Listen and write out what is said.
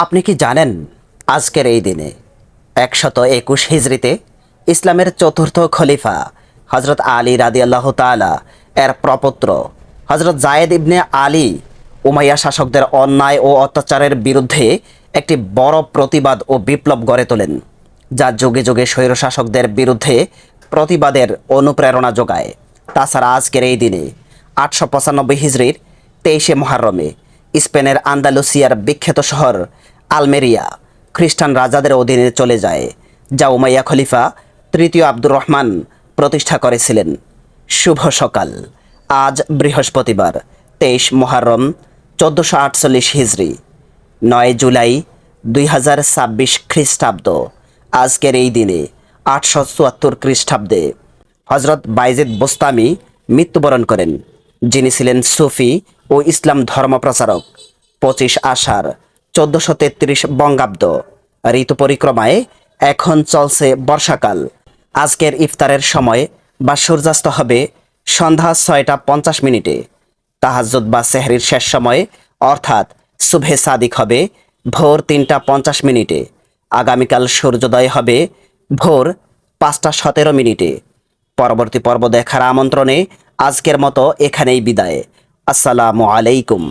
আপনি কি জানেন আজকের এই দিনে ১২১ হিজরিতে ইসলামের চতুর্থ খলিফা হজরত আলী রাদিয়াল্লাহু তাআলা এর প্রপৌত্র হজরত জায়েদ ইবনে আলী উমাইয়া শাসকদের অন্যায় ও অত্যাচারের বিরুদ্ধে একটি বড় প্রতিবাদ ও বিপ্লব গড়ে তোলেন, যা যুগে যুগে স্বৈরশাসকদের বিরুদ্ধে প্রতিবাদের অনুপ্রেরণা যোগায়। তাছাড়া আজকের এই দিনে ৮৯৫ হিজরির ২৩শে মুহররমে স্পেনের আন্দালুসিয়ার বিখ্যাত শহর আলমেরিয়া খ্রিস্টান রাজাদের অধীনে চলে যায়, যা উমাইয়া খলিফা তৃতীয় আব্দুর রহমান প্রতিষ্ঠা করেছিলেন। শুভ সকাল। আজ বৃহস্পতিবার ২৩ মুহররম ১৪৪৮ হিজরি, ৯ জুলাই ২০২৬ খ্রিস্টাব্দ। আজকের এই দিনে ৮৭৪ খ্রিস্টাব্দে হজরত বাইজিদ বোস্তামি মৃত্যুবরণ করেন, যিনি ছিলেন সুফি ও ইসলাম ধর্মপ্রচারক। ২৫ আষাঢ় ১৪৩৩ বঙ্গাব্দ। ঋতু পরিক্রমায় এখন চলছে বর্ষাকাল। আজকের ইফতারের সময় বা সূর্যাস্ত হবে সন্ধ্যা ৬টা ৫০ মিনিটে। তাহাজ্জুদ বা সেহরির শেষ সময় অর্থাৎ সুবহে সাদিক হবে ভোর ৩টা ৫০ মিনিটে। আগামীকাল সূর্যোদয় হবে ভোর ৫টা ১৭ মিনিটে। পরবর্তী পর্ব দেখার আমন্ত্রণে আজকের মতো এখানেই বিদায়। আসসালামু আলাইকুম।